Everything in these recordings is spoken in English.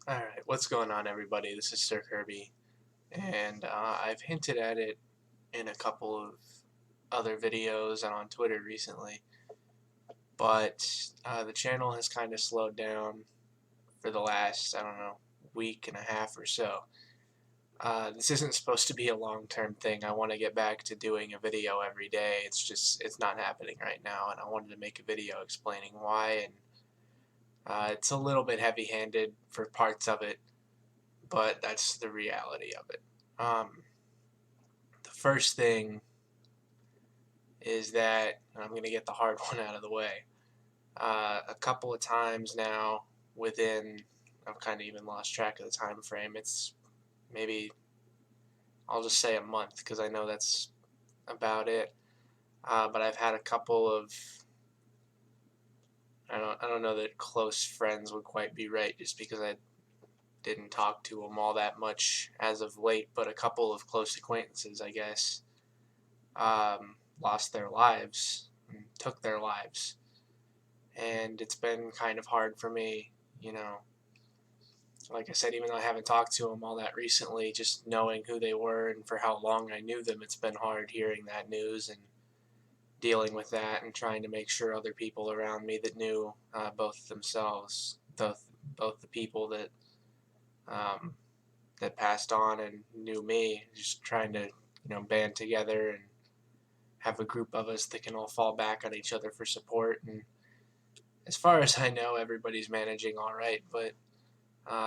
Alright, what's going on, everybody? This is Sir Kirby, and I've hinted at it in a couple of other videos and on Twitter recently, but the channel has kind of slowed down for the last, I don't know, week and a half or so. This isn't supposed to be a long-term thing. I want to get back to doing a video every day. It's not happening right now, and I wanted to make a video explaining why, and it's a little bit heavy-handed for parts of it, but that's the reality of it. The first thing is that, and I'm going to get the hard one out of the way, a couple of times now within, I've kind of even lost track of the time frame, it's maybe, I'll just say a month because I know that's about it, but I've had a couple of, I don't know that close friends would quite be right just because I didn't talk to them all that much as of late, but a couple of close acquaintances, I guess, lost their lives, took their lives, and it's been kind of hard for me, you know. Like I said, even though I haven't talked to them all that recently, just knowing who they were and for how long I knew them, it's been hard hearing that news and dealing with that and trying to make sure other people around me that knew both themselves, both the people um, that passed on and knew me, just trying to band together and have a group of us that can all fall back on each other for support. And as far as I know, everybody's managing all right, but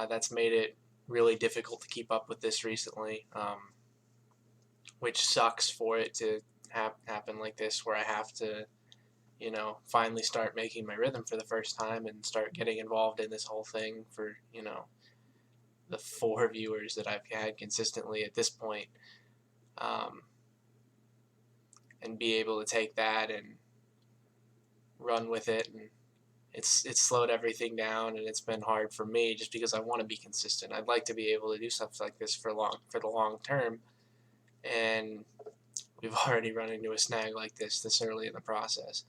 that's made it really difficult to keep up with this recently, which sucks for it to happen like this, where I have to, finally start making my rhythm for the first time and start getting involved in this whole thing for, the 4 viewers that I've had consistently at this point, um, and be able to take that and run with it. And it's slowed everything down, and it's been hard for me just because I want to be consistent. I'd like to be able to do stuff like this for the long term, and we've already run into a snag like this early in the process.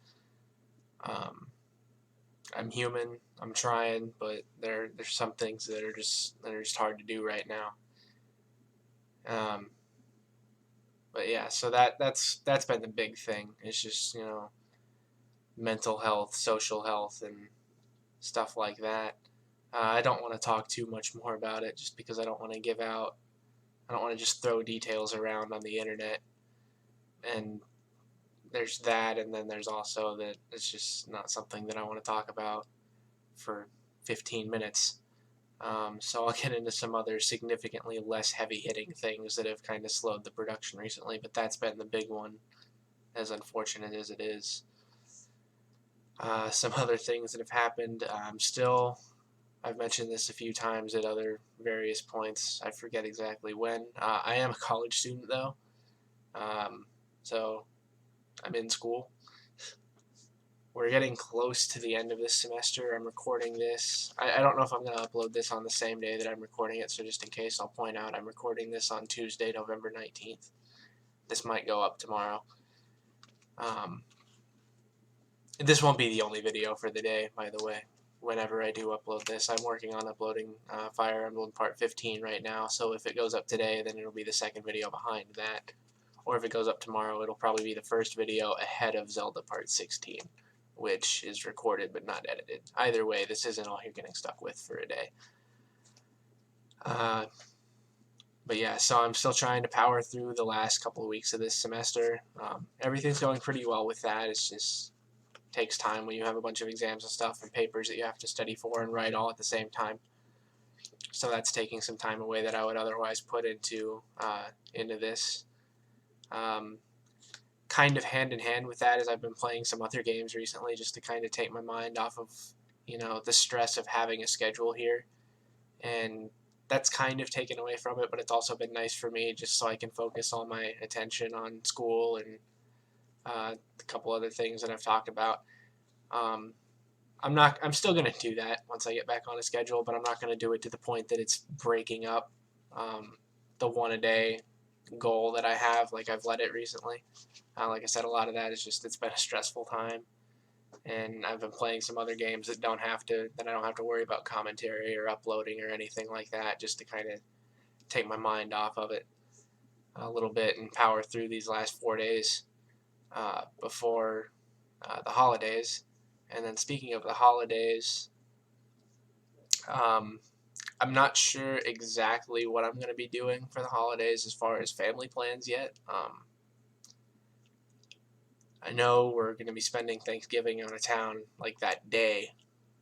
I'm human. I'm trying, but there's some things that are just hard to do right now. Um, but yeah, so that's been the big thing. It's just mental health, social health, and stuff like that. I don't want to talk too much more about it just because I don't want to I don't want to just throw details around on the internet. And there's that, and then there's also that it's just not something that I want to talk about for 15 minutes. So I'll get into some other significantly less heavy hitting things that have kind of slowed the production recently, but that's been the big one, as unfortunate as it is. Some other things that have happened, I've mentioned this a few times at other various points. I forget exactly when. I am a college student, though, um, so I'm in school. We're getting close to the end of this semester. I'm recording this. I don't know if I'm going to upload this on the same day that I'm recording it, so just in case, I'll point out I'm recording this on Tuesday, November 19th. This might go up tomorrow. Um, this won't be the only video for the day, by the way. Whenever I do upload this, I'm working on uploading Fire Emblem Part 15 right now, so if it goes up today, then it'll be the second video behind that. Or if it goes up tomorrow, it'll probably be the first video ahead of Zelda Part 16, which is recorded but not edited. Either way, this isn't all you're getting stuck with for a day. But yeah, so I'm still trying to power through the last couple of weeks of this semester. Everything's going pretty well with that. It's just takes time when you have a bunch of exams and stuff and papers that you have to study for and write all at the same time. So that's taking some time away that I would otherwise put into this. Kind of hand in hand with that is I've been playing some other games recently just to kind of take my mind off of the stress of having a schedule here, and that's kind of taken away from it, but it's also been nice for me just so I can focus all my attention on school and a couple other things that I've talked about. Um, I'm still gonna do that once I get back on a schedule, but I'm not gonna do it to the point that it's breaking up the one a day goal that I have, like I've let it recently. Like I said, a lot of that is just it's been a stressful time. and I've been playing some other games that I don't have to worry about commentary or uploading or anything like that, just to kind of take my mind off of it a little bit and power through these last 4 days before the holidays. And then speaking of the holidays, um, I'm not sure exactly what I'm going to be doing for the holidays as far as family plans yet. I know we're going to be spending Thanksgiving out of town like that day,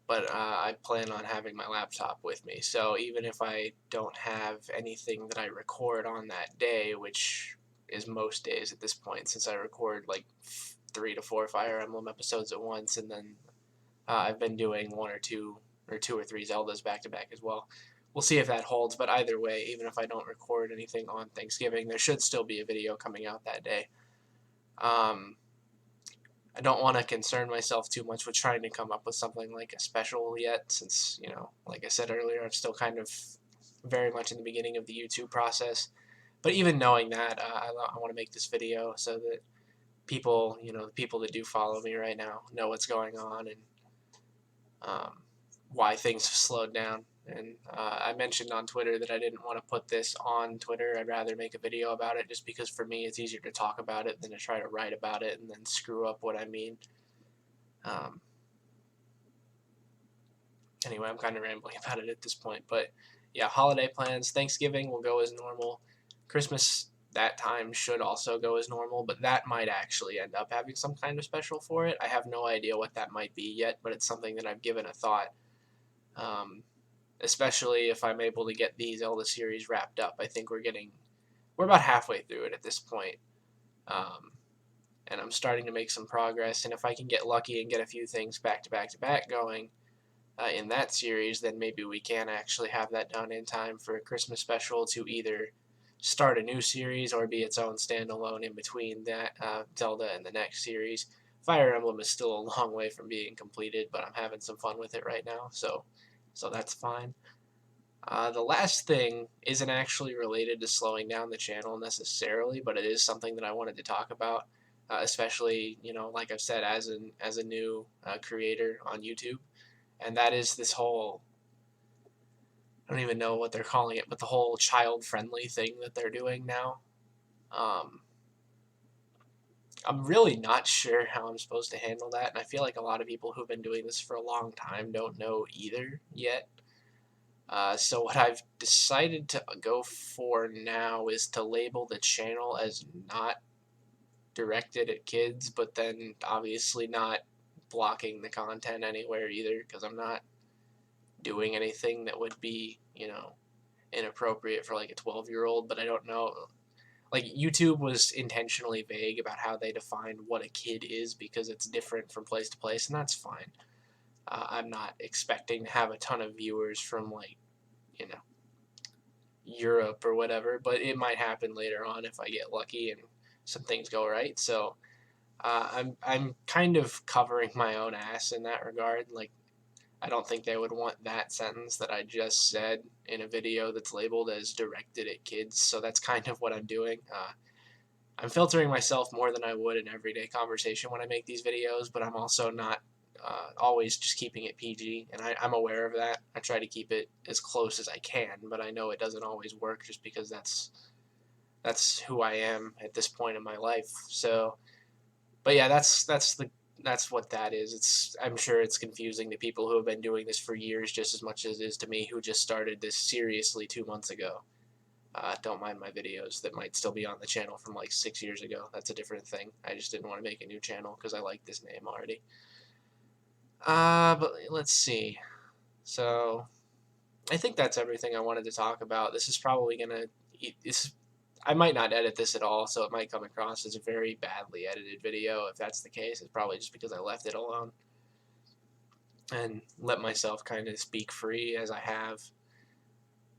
but I plan on having my laptop with me. So even if I don't have anything that I record on that day, which is most days at this point, since I record like 3 to 4 Fire Emblem episodes at once, and then I've been doing 1 or 2 or 3 Zeldas back to back as well. We'll see if that holds, but either way, even if I don't record anything on Thanksgiving, there should still be a video coming out that day. I don't want to concern myself too much with trying to come up with something like a special yet, since, like I said earlier, I'm still kind of very much in the beginning of the YouTube process. But even knowing that, I want to make this video so that people, the people that do follow me right now know what's going on and why things have slowed down. And I mentioned on Twitter that I didn't want to put this on Twitter. I'd rather make a video about it, just because for me it's easier to talk about it than to try to write about it and then screw up what I mean. Anyway, I'm kind of rambling about it at this point. But yeah, holiday plans. Thanksgiving will go as normal. Christmas, that time, should also go as normal, but that might actually end up having some kind of special for it. I have no idea what that might be yet, but it's something that I've given a thought. Especially if I'm able to get the Zelda series wrapped up. I think we're about halfway through it at this point. And I'm starting to make some progress, and if I can get lucky and get a few things back to back to back going in that series, then maybe we can actually have that done in time for a Christmas special to either start a new series or be its own standalone in between that Zelda and the next series. Fire Emblem is still a long way from being completed, but I'm having some fun with it right now, so that's fine. The last thing isn't actually related to slowing down the channel necessarily, but it is something that I wanted to talk about, especially, like I've said, as a new creator on YouTube, and that is this whole, I don't even know what they're calling it, but the whole child-friendly thing that they're doing now. I'm really not sure how I'm supposed to handle that, and I feel like a lot of people who've been doing this for a long time don't know either yet. So what I've decided to go for now is to label the channel as not directed at kids, but then obviously not blocking the content anywhere either, because I'm not doing anything that would be, inappropriate for like a 12-year-old, but I don't know. Like, YouTube was intentionally vague about how they define what a kid is, because it's different from place to place, and that's fine. I'm not expecting to have a ton of viewers from, like, Europe or whatever, but it might happen later on if I get lucky and some things go right. So I'm kind of covering my own ass in that regard. Like, I don't think they would want that sentence that I just said in a video that's labeled as directed at kids, so that's kind of what I'm doing. I'm filtering myself more than I would in everyday conversation when I make these videos, but I'm also not always just keeping it PG, and I'm aware of that. I try to keep it as close as I can, but I know it doesn't always work, just because that's who I am at this point in my life. So, but yeah, that's what that is. I'm sure it's confusing to people who have been doing this for years just as much as it is to me, who just started this seriously 2 months ago. Don't mind my videos that might still be on the channel from like 6 years ago. That's a different thing. I just didn't want to make a new channel because I like this name already. But let's see. So, I think that's everything I wanted to talk about. This is probably gonna. I might not edit this at all, so it might come across as a very badly edited video. If that's the case, it's probably just because I left it alone and let myself kind of speak free as I have,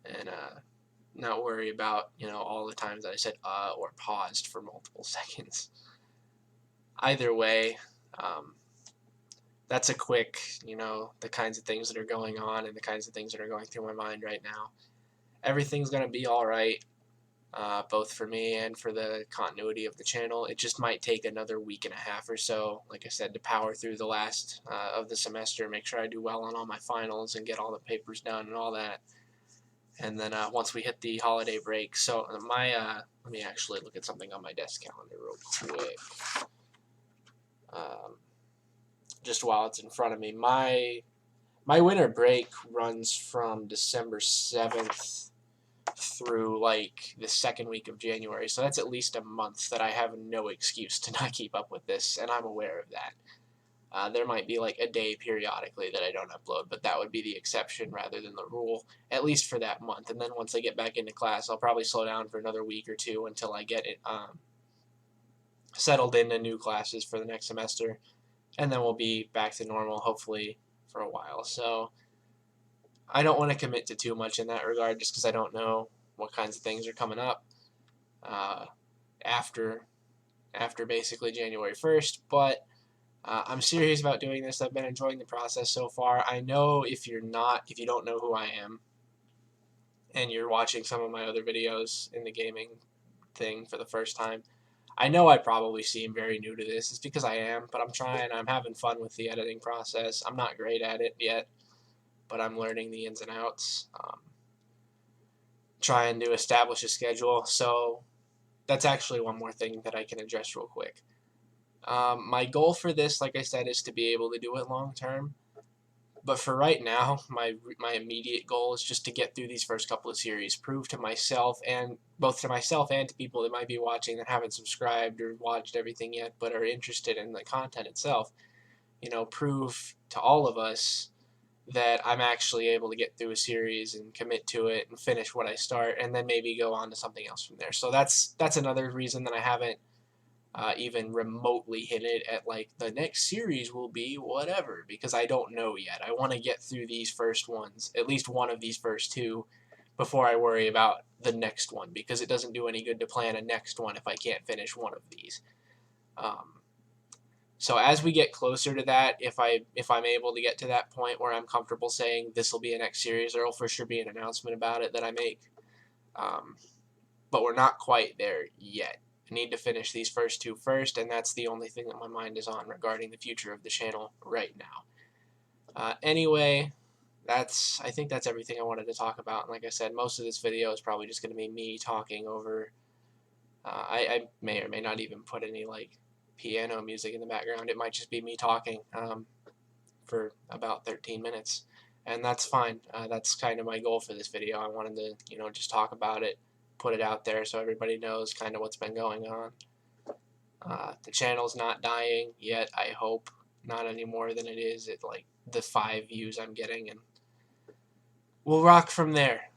and not worry about all the times that I said or paused for multiple seconds. Either way, that's a quick, the kinds of things that are going on and the kinds of things that are going through my mind right now. Everything's going to be all right. both for me and for the continuity of the channel. It just might take another week and a half or so, like I said, to power through the last of the semester, make sure I do well on all my finals and get all the papers done and all that. And then once we hit the holiday break, so let me actually look at something on my desk calendar real quick. Just while it's in front of me, my winter break runs from December 7th through like the second week of January, so that's at least a month that I have no excuse to not keep up with this, and I'm aware of that. There might be like a day periodically that I don't upload, but that would be the exception rather than the rule, at least for that month. And then once I get back into class, I'll probably slow down for another week or two until I get it settled into new classes for the next semester, and then we'll be back to normal, hopefully, for a while. So I don't want to commit to too much in that regard, just because I don't know what kinds of things are coming up after basically January 1st, but I'm serious about doing this. I've been enjoying the process so far. I know if you don't know who I am, and you're watching some of my other videos in the gaming thing for the first time, I know I probably seem very new to this. It's because I am, but I'm trying. I'm having fun with the editing process. I'm not great at it yet, but I'm learning the ins and outs. Trying to establish a schedule. So that's actually one more thing that I can address real quick. My goal for this, like I said, is to be able to do it long term. But for right now, my immediate goal is just to get through these first couple of series, prove to myself, and both to myself and to people that might be watching that haven't subscribed or watched everything yet but are interested in the content itself, prove to all of us that I'm actually able to get through a series and commit to it and finish what I start, and then maybe go on to something else from there. So that's another reason that I haven't even remotely hinted at like the next series will be whatever, because I don't know yet. I want to get through these first ones, at least one of these first two, before I worry about the next one, because it doesn't do any good to plan a next one if I can't finish one of these. So as we get closer to that, if I'm able to get to that point where I'm comfortable saying this will be a next series, there will for sure be an announcement about it that I make. But we're not quite there yet. I need to finish these first two first, and that's the only thing that my mind is on regarding the future of the channel right now. Anyway, I think that's everything I wanted to talk about. And like I said, most of this video is probably just going to be me talking over. I may or may not even put any like piano music in the background. It might just be me talking for about 13 minutes, and that's fine. That's kind of my goal for this video. I wanted to, just talk about it, put it out there so everybody knows kind of what's been going on. The channel's not dying yet, I hope. Not any more than it is at like the 5 views I'm getting, and we'll rock from there.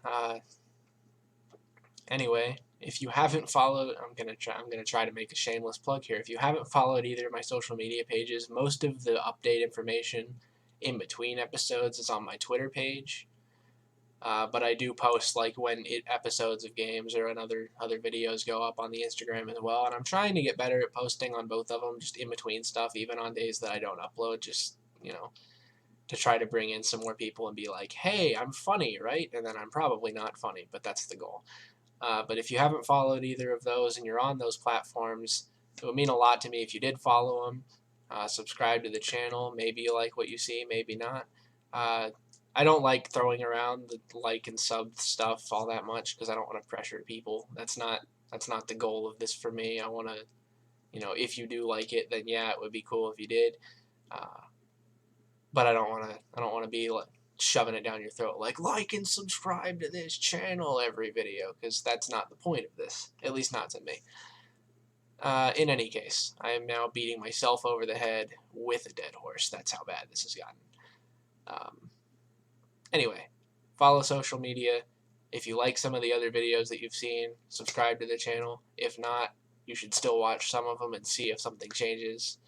Anyway, if you haven't followed, I'm gonna try to make a shameless plug here. If you haven't followed either of my social media pages, most of the update information in between episodes is on my Twitter page. But I do post like when episodes of games or other videos go up on the Instagram as well, and I'm trying to get better at posting on both of them, just in between stuff, even on days that I don't upload, just to try to bring in some more people and be like, hey, I'm funny, right? And then I'm probably not funny, but that's the goal. But if you haven't followed either of those and you're on those platforms, it would mean a lot to me if you did follow them. Subscribe to the channel. Maybe you like what you see, maybe not. I don't like throwing around the like and sub stuff all that much because I don't want to pressure people. That's not the goal of this for me. I want to, if you do like it, then yeah, it would be cool if you did. But I don't want to be like shoving it down your throat like and subscribe to this channel every video, because that's not the point of this, at least not to me. In any case, I am now beating myself over the head with a dead horse. That's how bad this has gotten. Anyway, follow social media. If you like some of the other videos that you've seen, subscribe to the channel. If not, you should still watch some of them and see if something changes.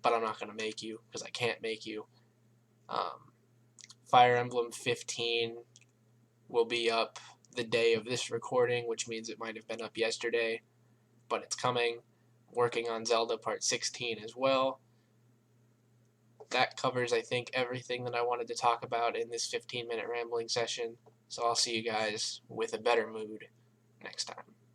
But I'm not going to make you, because I can't make you. Fire Emblem 15 will be up the day of this recording, which means it might have been up yesterday, but it's coming. Working on Zelda Part 16 as well. That covers, I think, everything that I wanted to talk about in this 15-minute rambling session. So I'll see you guys with a better mood next time.